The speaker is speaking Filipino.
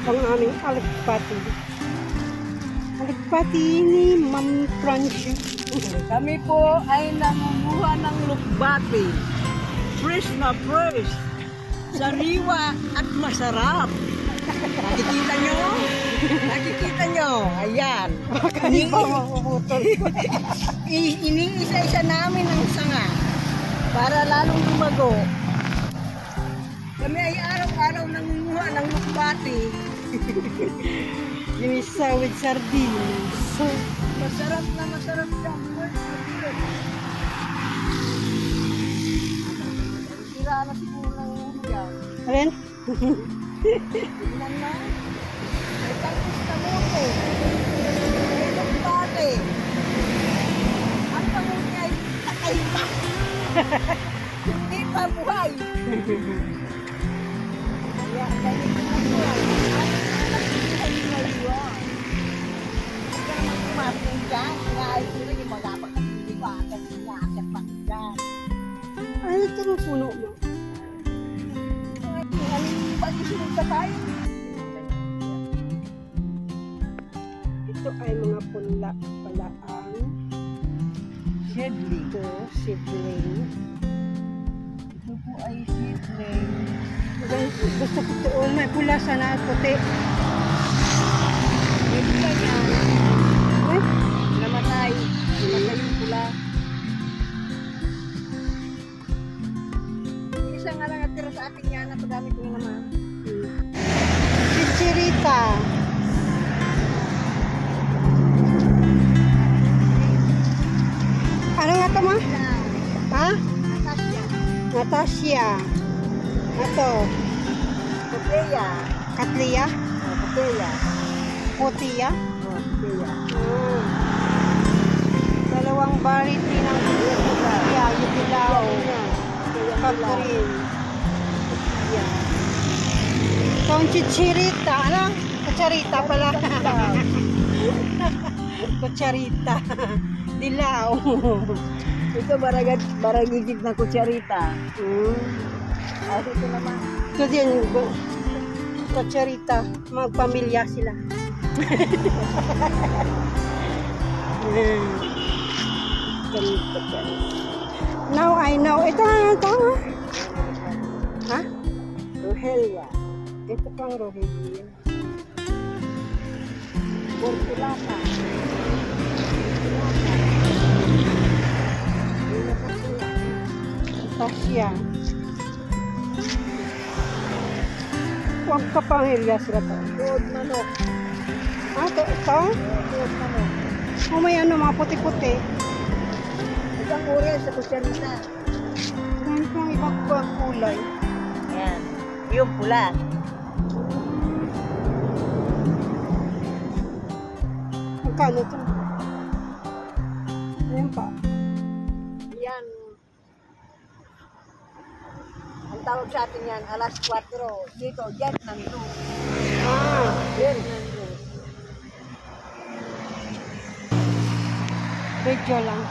Ang aming alikpati. Alikpati ni Ma'am Francie. Kami po ay nangunguha ng lukbati. Fresh na fresh. Sariwa at masarap. Nakikita nyo? Nakikita nyo? Ayan. Baka di pa makuputol. Iniisa-isa namin ang sanga para lalong lumago. Kami ay araw-araw nangunguha ng lukbati. Ginisa with sardines. Masarap na masarap yan. Sira na siguro ng ulam. Alin? Tignan na. May talpos na moto. May lukbati. Ang pangunya ay patay pa. Hindi pa buhay. Kaya dahil ito buhay. Ano ito ng puno mo? Ito ay mga palaang Seedling. ito, seedling. Ito po ay seedling. Gusto ko ito, may pula sana at puti. Ito yan. Eh? Namatay. Namatay yung pula. Isa nga lang natira sa ating yan na pagamit ko naman. Chichirita. Ano nga ito ma? Ha? Natasya. Natasha. Ito. Poteya. Katlia. Poteya. Potia. Poteya. Dalawang variety ng yeah, yung dilaw. Pag-green. Yeah. Itong chichirita. Ano? Kutsarita pala. Kutsarita. Dilaw. Ito baragigit na kutsarita. At ito naman. Ito din. Kutsarita. Magpamilya sila. Now I know. Ito. Ha? Rohelia. Ito pang Rohelia. Portulata. Tasya. Huwag ka pamilya sila to. Tuod manok. Ah, ito? Tuod manok. O may ano, mga puti-puti. Isang uri sa kutsarita. Ngayon pang ibang kulay. Ayan. Yung pula. Magkano ito? Ayan pa. Yan. Ang tawag sa atin yan, alas 4. Dito, jet ng 2. Ah, Jet ng medyo lang.